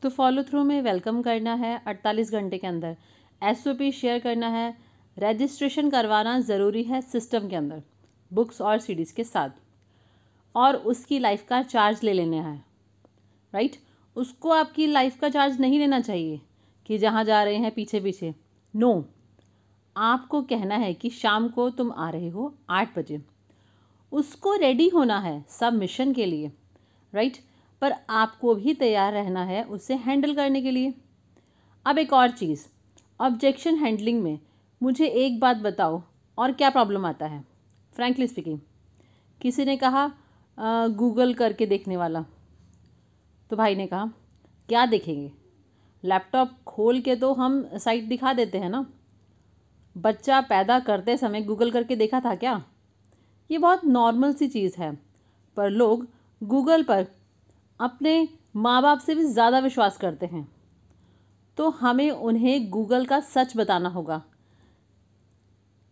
तो follow through में welcome करना है 48 घंटे के अंदर, एसओपी शेयर करना है, रजिस्ट्रेशन करवाना ज़रूरी है सिस्टम के अंदर बुक्स और सीडीज़ के साथ, और उसकी लाइफ का चार्ज ले लेना है। राइट, उसको आपकी लाइफ का चार्ज नहीं लेना चाहिए कि जहाँ जा रहे हैं पीछे पीछे। नो, आपको कहना है कि शाम को तुम आ रहे हो 8 बजे, उसको रेडी होना है सबमिशन के लिए। राइट, पर आपको भी तैयार रहना है उसे हैंडल करने के लिए। अब एक और चीज़, ऑब्जेक्शन हैंडलिंग में मुझे एक बात बताओ, और क्या प्रॉब्लम आता है? फ्रैंकली स्पीकिंग, किसी ने कहा गूगल करके देखने वाला, तो भाई ने कहा क्या देखेंगे, लैपटॉप खोल के तो हम साइट दिखा देते हैं ना। बच्चा पैदा करते समय गूगल करके देखा था क्या? ये बहुत नॉर्मल सी चीज़ है, पर लोग गूगल पर अपने माँ बाप से भी ज़्यादा विश्वास करते हैं। तो हमें उन्हें गूगल का सच बताना होगा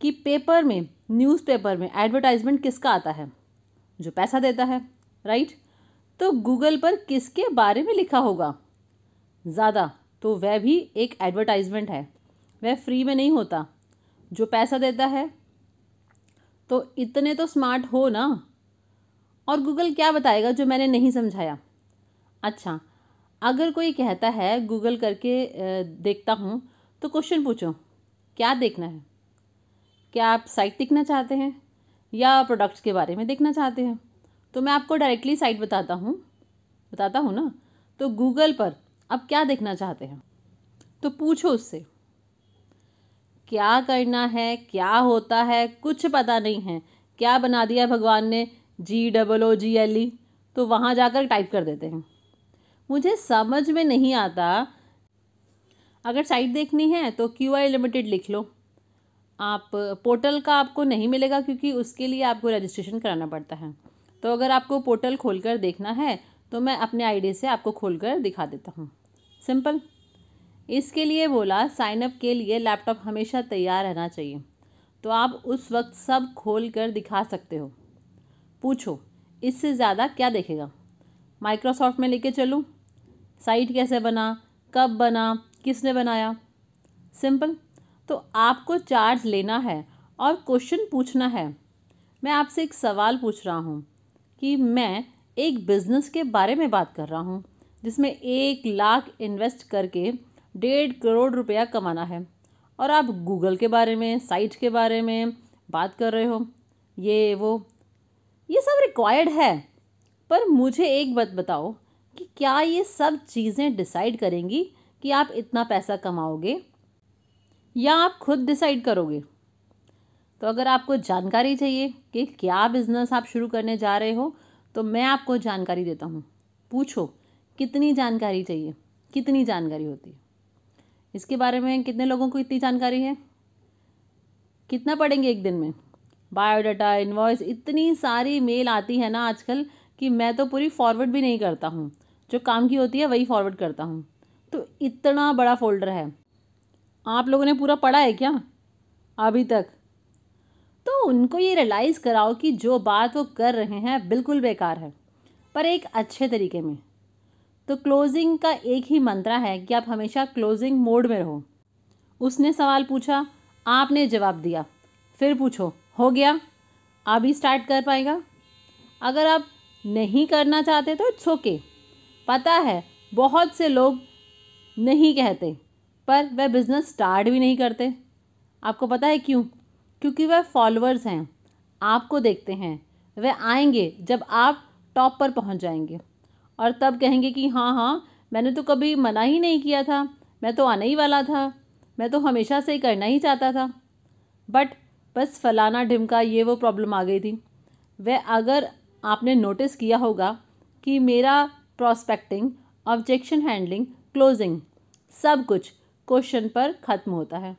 कि पेपर में, न्यूज़पेपर में एडवर्टाइजमेंट किसका आता है? जो पैसा देता है। राइट, तो गूगल पर किसके बारे में लिखा होगा ज़्यादा, तो वह भी एक एडवर्टाइजमेंट है, वह फ्री में नहीं होता, जो पैसा देता है। तो इतने तो स्मार्ट हो ना। और गूगल क्या बताएगा जो मैंने नहीं समझाया? अच्छा, अगर कोई कहता है गूगल करके देखता हूँ, तो क्वेश्चन पूछो, क्या देखना है? क्या आप साइट देखना चाहते हैं या प्रोडक्ट्स के बारे में देखना चाहते हैं? तो मैं आपको डायरेक्टली साइट बताता हूँ ना। तो गूगल पर अब क्या देखना चाहते हैं, तो पूछो उससे क्या करना है, क्या होता है, कुछ पता नहीं है, क्या बना दिया भगवान ने, GOOGLE, तो वहाँ जाकर टाइप कर देते हैं। मुझे समझ में नहीं आता। अगर साइट देखनी है तो QI लिमिटेड लिख लो। आप पोर्टल का आपको नहीं मिलेगा क्योंकि उसके लिए आपको रजिस्ट्रेशन कराना पड़ता है। तो अगर आपको पोर्टल खोलकर देखना है तो मैं अपने आईडी से आपको खोलकर दिखा देता हूँ, सिंपल। इसके लिए बोला, साइन अप के लिए लैपटॉप हमेशा तैयार रहना चाहिए, तो आप उस वक्त सब खोल कर दिखा सकते हो। पूछो, इससे ज़्यादा क्या देखेगा? माइक्रोसॉफ्ट में लेके चलूँ? साइट कैसे बना, कब बना, किसने बनाया? सिंपल। तो आपको चार्ज लेना है और क्वेश्चन पूछना है। मैं आपसे एक सवाल पूछ रहा हूँ कि मैं एक बिज़नेस के बारे में बात कर रहा हूँ जिसमें 1 लाख इन्वेस्ट करके 1.5 करोड़ रुपया कमाना है, और आप गूगल के बारे में, साइट के बारे में बात कर रहे हो। ये सब रिक्वायर्ड है, पर मुझे एक बात बताओ कि क्या ये सब चीज़ें डिसाइड करेंगी कि आप इतना पैसा कमाओगे, या आप खुद डिसाइड करोगे? तो अगर आपको जानकारी चाहिए कि क्या बिज़नेस आप शुरू करने जा रहे हो, तो मैं आपको जानकारी देता हूँ। पूछो कितनी जानकारी चाहिए, कितनी जानकारी होती है इसके बारे में, कितने लोगों को इतनी जानकारी है? कितना पढ़ेंगे एक दिन में? बायोडाटा, इनवॉइस, इतनी सारी मेल आती है ना आजकल कि मैं तो पूरी फॉरवर्ड भी नहीं करता हूँ, जो काम की होती है वही फॉरवर्ड करता हूँ। तो इतना बड़ा फोल्डर है, आप लोगों ने पूरा पढ़ा है क्या अभी तक? तो उनको ये रियलाइज़ कराओ कि जो बात वो कर रहे हैं बिल्कुल बेकार है, पर एक अच्छे तरीके में। तो क्लोजिंग का एक ही मंत्र है कि आप हमेशा क्लोजिंग मोड में रहो। उसने सवाल पूछा, आपने जवाब दिया, फिर पूछो, हो गया, अभी स्टार्ट कर पाएगा? अगर आप नहीं करना चाहते तो इट्स ओके। पता है बहुत से लोग नहीं कहते, पर वह बिज़नेस स्टार्ट भी नहीं करते। आपको पता है क्यों? क्योंकि वह फॉलोअर्स हैं, आपको देखते हैं। वह आएंगे जब आप टॉप पर पहुंच जाएंगे, और तब कहेंगे कि हाँ हाँ, मैंने तो कभी मना ही नहीं किया था, मैं तो आने ही वाला था, मैं तो हमेशा से ही करना ही चाहता था, बट बस फलाना ढिमका ये वो प्रॉब्लम आ गई थी। वह अगर आपने नोटिस किया होगा कि मेरा प्रॉस्पेक्टिंग, ऑब्जेक्शन हैंडलिंग, क्लोजिंग, सब कुछ क्वेश्चन पर ख़त्म होता है।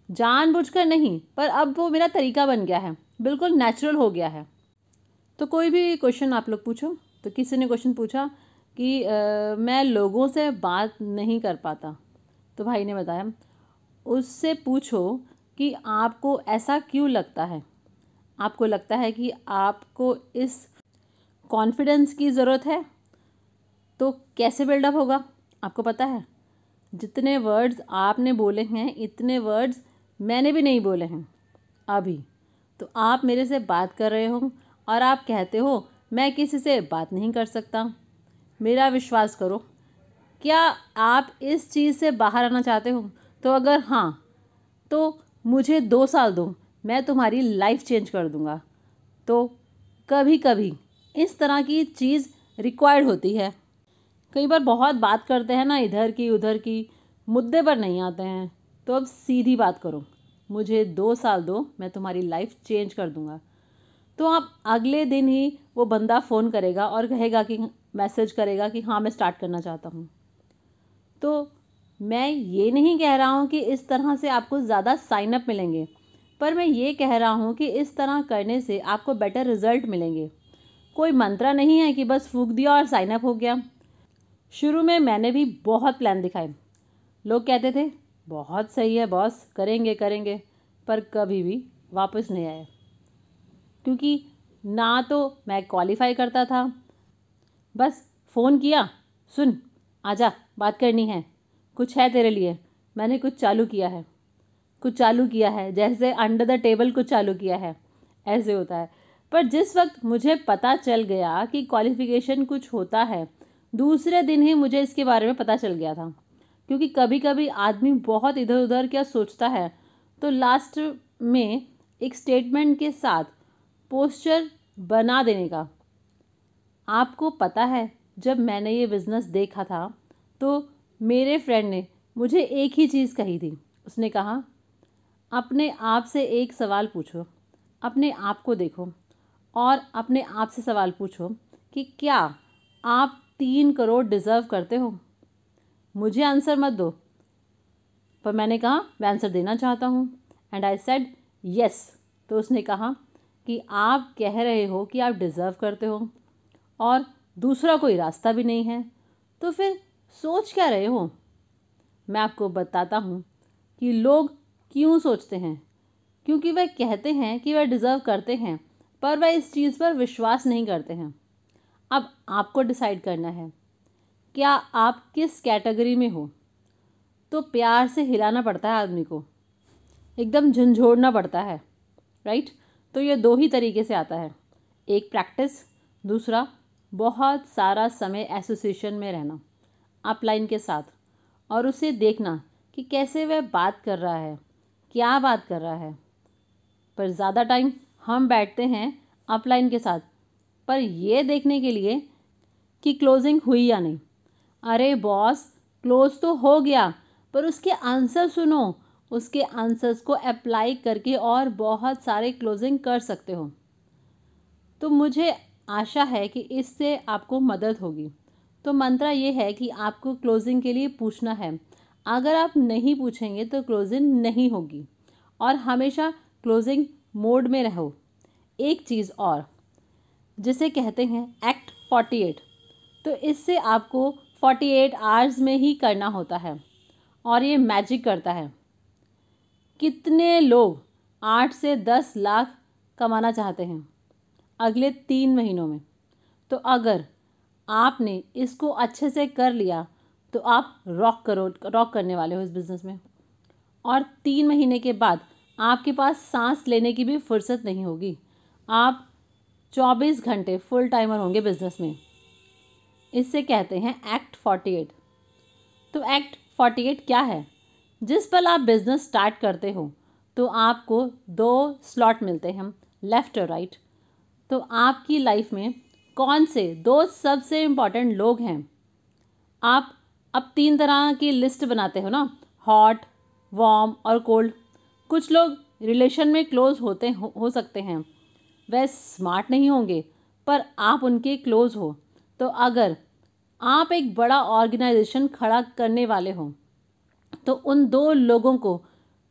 जानबूझकर नहीं, पर अब वो मेरा तरीका बन गया है, बिल्कुल नेचुरल हो गया है। तो कोई भी क्वेश्चन आप लोग पूछो। तो किसी ने क्वेश्चन पूछा कि मैं लोगों से बात नहीं कर पाता, तो भाई ने बताया, उससे पूछो कि आपको ऐसा क्यों लगता है। आपको लगता है कि आपको इस कॉन्फिडेंस की ज़रूरत है, तो कैसे बिल्डअप होगा आपको पता है? जितने वर्ड्स आपने बोले हैं इतने वर्ड्स मैंने भी नहीं बोले हैं अभी। तो आप मेरे से बात कर रहे हो और आप कहते हो मैं किसी से बात नहीं कर सकता। मेरा विश्वास करो, क्या आप इस चीज़ से बाहर आना चाहते हो? तो अगर हाँ, तो मुझे 2 साल दो, मैं तुम्हारी लाइफ चेंज कर दूँगा। तो कभी कभी इस तरह की चीज़ रिक्वायर्ड होती है। कई बार बहुत बात करते हैं ना, इधर की उधर की, मुद्दे पर नहीं आते हैं। तो अब सीधी बात करो, मुझे 2 साल दो, मैं तुम्हारी लाइफ चेंज कर दूँगा। तो आप अगले दिन ही वो बंदा फ़ोन करेगा और कहेगा कि मैसेज करेगा कि हाँ मैं स्टार्ट करना चाहता हूँ। तो मैं ये नहीं कह रहा हूँ कि इस तरह से आपको ज़्यादा साइन अप मिलेंगे, पर मैं ये कह रहा हूँ कि इस तरह करने से आपको बेटर रिजल्ट मिलेंगे। कोई मंत्रा नहीं है कि बस फूंक दिया और साइन अप हो गया। शुरू में मैंने भी बहुत प्लान दिखाए, लोग कहते थे बहुत सही है बॉस, करेंगे करेंगे, पर कभी भी वापस नहीं आया। क्योंकि ना तो मैं क्वालिफाई करता था, बस फ़ोन किया, सुन आजा बात करनी है, कुछ है तेरे लिए, मैंने कुछ चालू किया है जैसे अंडर द टेबल कुछ चालू किया है, ऐसे होता है। पर जिस वक्त मुझे पता चल गया कि क्वालिफ़िकेशन कुछ होता है, दूसरे दिन ही मुझे इसके बारे में पता चल गया था। क्योंकि कभी कभी आदमी बहुत इधर उधर क्या सोचता है, तो लास्ट में एक स्टेटमेंट के साथ पोस्चर बना देने का। आपको पता है, जब मैंने ये बिज़नेस देखा था तो मेरे फ्रेंड ने मुझे एक ही चीज़ कही थी। उसने कहा अपने आप से एक सवाल पूछो, अपने आप को देखो और अपने आप से सवाल पूछो कि क्या आप 3 करोड़ डिज़र्व करते हो? मुझे आंसर मत दो। पर मैंने कहा मैं आंसर देना चाहता हूँ, एंड आई सेड यस। तो उसने कहा कि आप कह रहे हो कि आप डिज़र्व करते हो और दूसरा कोई रास्ता भी नहीं है, तो फिर सोच क्या रहे हो? मैं आपको बताता हूँ कि लोग क्यों सोचते हैं। क्योंकि वह कहते हैं कि वह डिज़र्व करते हैं, पर वह इस चीज़ पर विश्वास नहीं करते हैं। अब आपको डिसाइड करना है, क्या आप किस कैटेगरी में हो। तो प्यार से हिलाना पड़ता है आदमी को, एकदम झंझोड़ना पड़ता है, राइट? तो ये 2 ही तरीके से आता है, एक प्रैक्टिस, दूसरा बहुत सारा समय एसोसिएशन में रहना अपलाइन के साथ और उसे देखना कि कैसे वह बात कर रहा है, क्या बात कर रहा है। पर ज़्यादा टाइम हम बैठते हैं अपलाइन के साथ पर यह देखने के लिए कि क्लोजिंग हुई या नहीं। अरे बॉस, क्लोज तो हो गया, पर उसके आंसर सुनो, उसके आंसर्स को अप्लाई करके और बहुत सारे क्लोजिंग कर सकते हो। तो मुझे आशा है कि इससे आपको मदद होगी। तो मंत्रा ये है कि आपको क्लोजिंग के लिए पूछना है। अगर आप नहीं पूछेंगे तो क्लोजिंग नहीं होगी और हमेशा क्लोजिंग मोड में रहो। एक चीज़ और, जिसे कहते हैं एक्ट 48, तो इससे आपको 48 आवर्स में ही करना होता है और ये मैजिक करता है। कितने लोग 8 से 10 लाख कमाना चाहते हैं अगले 3 महीनों में? तो अगर आपने इसको अच्छे से कर लिया तो आप रॉक करने वाले हो इस बिज़नेस में। और 3 महीने के बाद आपके पास सांस लेने की भी फुर्सत नहीं होगी। आप 24 घंटे फुल टाइमर होंगे बिज़नेस में। इससे कहते हैं एक्ट 48। तो एक्ट 48 क्या है? जिस पल आप बिज़नेस स्टार्ट करते हो तो आपको 2 स्लॉट मिलते हैं, लेफ़्ट और राइट। तो आपकी लाइफ में कौन से 2 सबसे इम्पॉर्टेंट लोग हैं? आप अब 3 तरह की लिस्ट बनाते हो ना, हॉट, वार्म और कोल्ड। कुछ लोग रिलेशन में क्लोज हो सकते हैं, वह स्मार्ट नहीं होंगे पर आप उनके क्लोज हो। तो अगर आप एक बड़ा ऑर्गेनाइजेशन खड़ा करने वाले हो तो उन 2 लोगों को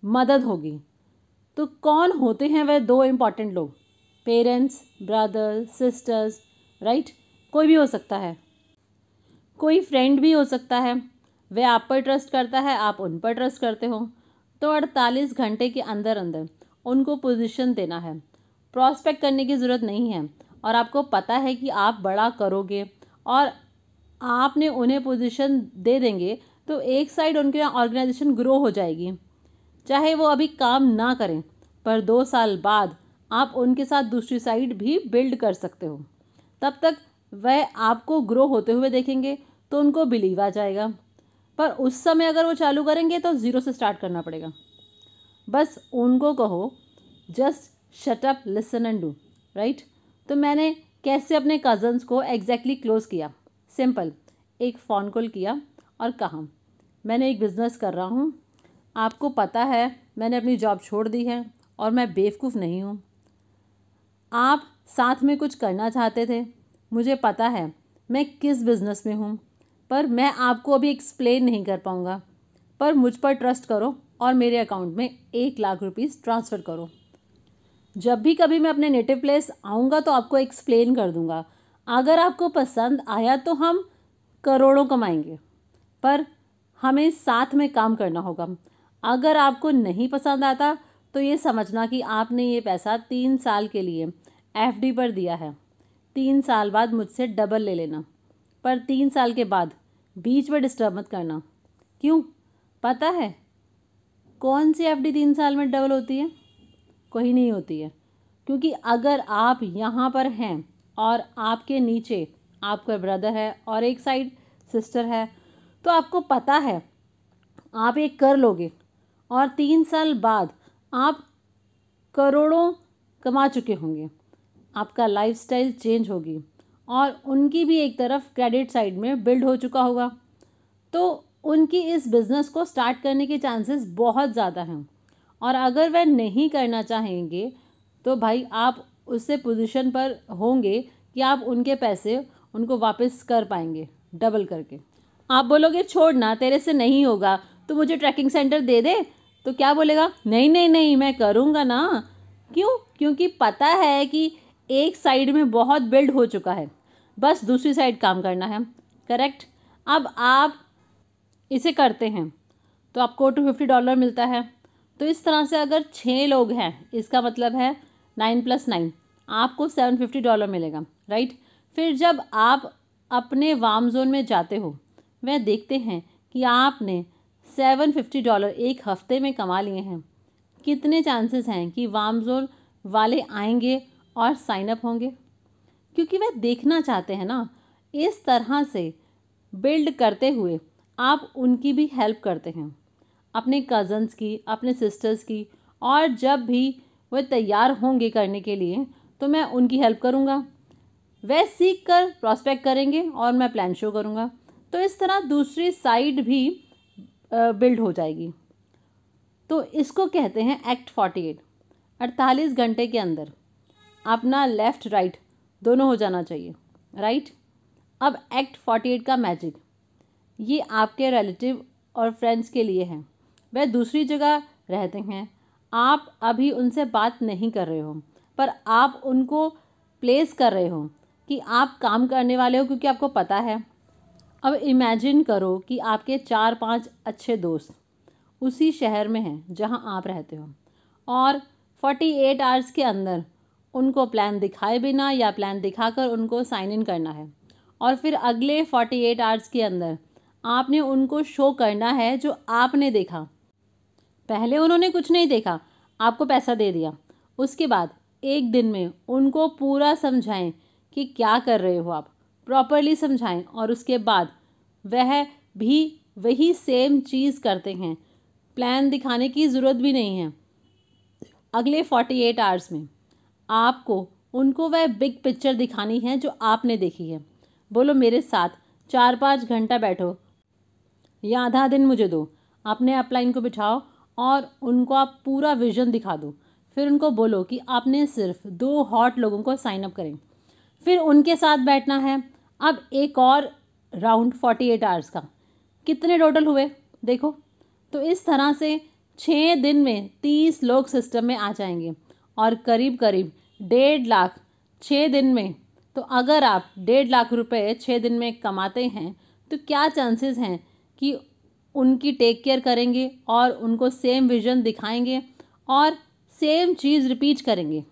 मदद होगी। तो कौन होते हैं वह 2 इम्पॉर्टेंट लोग? Parents, brother, sisters, right? कोई भी हो सकता है, कोई फ्रेंड भी हो सकता है। वह आप पर ट्रस्ट करता है, आप उन पर ट्रस्ट करते हो। तो 48 घंटे के अंदर अंदर उनको पोजीशन देना है। प्रॉस्पेक्ट करने की ज़रूरत नहीं है और आपको पता है कि आप बड़ा करोगे और आपने उन्हें पोजीशन दे देंगे तो एक साइड उनके ऑर्गेनाइजेशन ग्रो हो जाएगी, चाहे वो अभी काम ना करें, पर 2 साल बाद आप उनके साथ दूसरी साइड भी बिल्ड कर सकते हो। तब तक वह आपको ग्रो होते हुए देखेंगे तो उनको बिलीव आ जाएगा, पर उस समय अगर वो चालू करेंगे तो ज़ीरो से स्टार्ट करना पड़ेगा। बस उनको कहो just shut up, listen and do, right. तो मैंने कैसे अपने कज़न्स को एग्जैक्टली क्लोज़ किया? सिंपल, एक फ़ोन कॉल किया और कहा मैंने एक बिज़नेस कर रहा हूँ, आपको पता है मैंने अपनी जॉब छोड़ दी है और मैं बेवकूफ़ नहीं हूँ। आप साथ में कुछ करना चाहते थे, मुझे पता है मैं किस बिज़नेस में हूँ, पर मैं आपको अभी एक्सप्लेन नहीं कर पाऊँगा, पर मुझ पर ट्रस्ट करो और मेरे अकाउंट में 1,00,000 रुपीज़ ट्रांसफ़र करो। जब भी कभी मैं अपने नेटिव प्लेस आऊँगा तो आपको एक्सप्लेन कर दूँगा। अगर आपको पसंद आया तो हम करोड़ों कमाएंगे, पर हमें साथ में काम करना होगा। अगर आपको नहीं पसंद आता तो ये समझना कि आपने ये पैसा 3 साल के लिए एफडी पर दिया है। 3 साल बाद मुझसे डबल ले लेना, पर 3 साल के बाद बीच में डिस्टर्ब मत करना। क्यों? पता है कौन सी एफडी 3 साल में डबल होती है? कोई नहीं होती है, क्योंकि अगर आप यहाँ पर हैं और आपके नीचे आपका ब्रदर है और एक साइड सिस्टर है, तो आपको पता है आप ये कर लोगे और 3 साल बाद आप करोड़ों कमा चुके होंगे, आपका लाइफस्टाइल चेंज होगी और उनकी भी एक तरफ क्रेडिट साइड में बिल्ड हो चुका होगा, तो उनकी इस बिज़नेस को स्टार्ट करने के चांसेस बहुत ज़्यादा हैं। और अगर वह नहीं करना चाहेंगे तो भाई आप उससे पोजीशन पर होंगे कि आप उनके पैसे उनको वापस कर पाएंगे डबल करके। आप बोलोगे छोड़ ना, तेरे से नहीं होगा, तो मुझे ट्रैकिंग सेंटर दे दे, तो क्या बोलेगा? नहीं नहीं नहीं, मैं करूँगा ना। क्यों? क्योंकि पता है कि एक साइड में बहुत बिल्ड हो चुका है, बस दूसरी साइड काम करना है। करेक्ट। अब आप इसे करते हैं तो आपको $250 मिलता है। तो इस तरह से अगर 6 लोग हैं, इसका मतलब है 9 + 9, आपको $750 मिलेगा, राइट। फिर जब आप अपने वार्म जोन में जाते हो, वह देखते हैं कि आपने $750 एक हफ्ते में कमा लिए हैं, कितने चांसेस हैं कि वार्म जोन वाले आएंगे और साइन अप होंगे? क्योंकि वह देखना चाहते हैं ना। इस तरह से बिल्ड करते हुए आप उनकी भी हेल्प करते हैं, अपने कज़न्स की, अपने सिस्टर्स की, और जब भी वह तैयार होंगे करने के लिए तो मैं उनकी हेल्प करूँगा। वह सीख कर प्रॉस्पेक्ट करेंगे और मैं प्लान शो करूँगा, तो इस तरह दूसरी साइड भी बिल्ड हो जाएगी। तो इसको कहते हैं एक्ट 48। 48 घंटे के अंदर अपना लेफ़्ट राइट दोनों हो जाना चाहिए, राइट। अब एक्ट 48 का मैजिक, ये आपके रिलेटिव और फ्रेंड्स के लिए है। वह दूसरी जगह रहते हैं, आप अभी उनसे बात नहीं कर रहे हो, पर आप उनको प्लेस कर रहे हो कि आप काम करने वाले हो, क्योंकि आपको पता है। अब इमेजिन करो कि आपके 4-5 अच्छे दोस्त उसी शहर में हैं जहां आप रहते हो, और 48 आवर्स के अंदर उनको प्लान दिखाए बिना या प्लान दिखाकर उनको साइन इन करना है, और फिर अगले 48 आवर्स के अंदर आपने उनको शो करना है जो आपने देखा। पहले उन्होंने कुछ नहीं देखा, आपको पैसा दे दिया, उसके बाद एक दिन में उनको पूरा समझाएं कि क्या कर रहे हो आप, प्रॉपरली समझाएं, और उसके बाद वह भी वही सेम चीज़ करते हैं। प्लान दिखाने की ज़रूरत भी नहीं है। अगले 48 आवर्स में आपको उनको वह बिग पिक्चर दिखानी है जो आपने देखी है। बोलो मेरे साथ, 4-5 घंटा बैठो या आधा दिन मुझे दो, अपने अपलाइन को बिठाओ और उनको आप पूरा विजन दिखा दो। फिर उनको बोलो कि आपने सिर्फ 2 हॉट लोगों को साइन अप करें, फिर उनके साथ बैठना है। अब एक और राउंड 48 आवर्स का, कितने टोटल हुए देखो। तो इस तरह से 6 दिन में 30 लोग सिस्टम में आ जाएंगे और करीब करीब 1.5 लाख 6 दिन में। तो अगर आप 1.5 लाख रुपए 6 दिन में कमाते हैं तो क्या चांसेस हैं कि उनकी टेक केयर करेंगे और उनको सेम विजन दिखाएंगे और सेम चीज़ रिपीट करेंगे।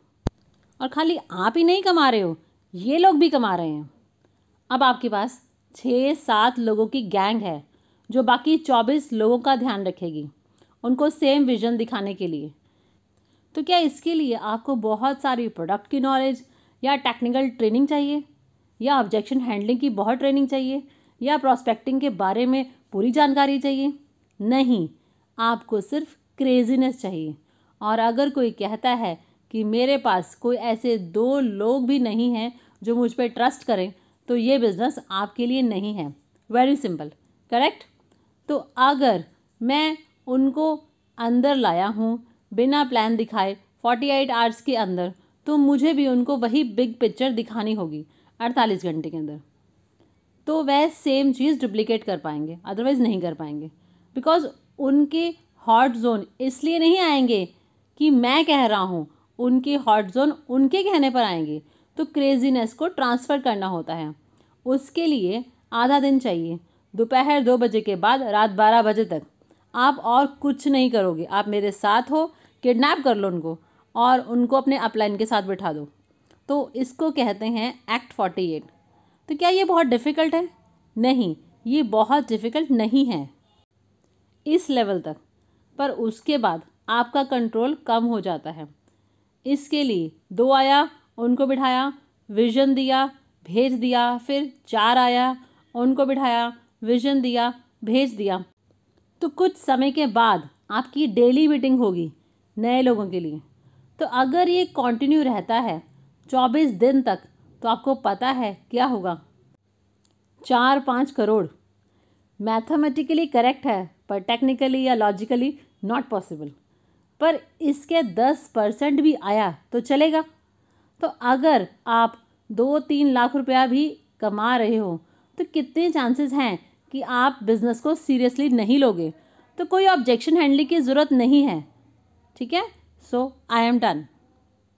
और खाली आप ही नहीं कमा रहे हो, ये लोग भी कमा रहे हैं। अब आपके पास 6-7 लोगों की गैंग है जो बाकी 24 लोगों का ध्यान रखेगी, उनको सेम विजन दिखाने के लिए। तो क्या इसके लिए आपको बहुत सारी प्रोडक्ट की नॉलेज या टेक्निकल ट्रेनिंग चाहिए, या ऑब्जेक्शन हैंडलिंग की बहुत ट्रेनिंग चाहिए, या प्रॉस्पेक्टिंग के बारे में पूरी जानकारी चाहिए? नहीं, आपको सिर्फ क्रेजीनेस चाहिए। और अगर कोई कहता है कि मेरे पास कोई ऐसे 2 लोग भी नहीं हैं जो मुझ पर ट्रस्ट करें, तो ये बिज़नेस आपके लिए नहीं है। Very simple, correct? तो अगर मैं उनको अंदर लाया हूँ बिना प्लान दिखाए 48 आवर्स के अंदर, तो मुझे भी उनको वही बिग पिक्चर दिखानी होगी 48 घंटे के अंदर। तो वह सेम चीज़ डुप्लीकेट कर पाएंगे, अदरवाइज़ नहीं कर पाएंगे। बिकॉज उनके हॉट जोन इसलिए नहीं आएंगे कि मैं कह रहा हूँ, उनके हॉट जोन उनके कहने पर आएंगे। तो क्रेजीनेस को ट्रांसफ़र करना होता है, उसके लिए आधा दिन चाहिए। दोपहर 2 बजे के बाद रात 12 बजे तक आप और कुछ नहीं करोगे, आप मेरे साथ हो, किडनैप कर लो उनको और उनको अपने अपलाइन के साथ बिठा दो। तो इसको कहते हैं एक्ट 48। तो क्या ये बहुत डिफ़िकल्ट है? नहीं, ये बहुत डिफ़िकल्ट नहीं है इस लेवल तक, पर उसके बाद आपका कंट्रोल कम हो जाता है। इसके लिए 2 आया, उनको बिठाया, विज़न दिया, भेज दिया। फिर 4 आया, उनको बिठाया, विज़न दिया, भेज दिया। तो कुछ समय के बाद आपकी डेली मीटिंग होगी नए लोगों के लिए। तो अगर ये कंटिन्यू रहता है 24 दिन तक, तो आपको पता है क्या होगा? 4-5 करोड़। मैथमेटिकली करेक्ट है, पर टेक्निकली या लॉजिकली नॉट पॉसिबल। पर इसके 10% भी आया तो चलेगा। तो अगर आप 2-3 लाख रुपया भी कमा रहे हो, तो कितने चांसेस हैं कि आप बिज़नेस को सीरियसली नहीं लोगे? तो कोई ऑब्जेक्शन हैंडलिंग की ज़रूरत नहीं है। ठीक है, सो आई एम डन।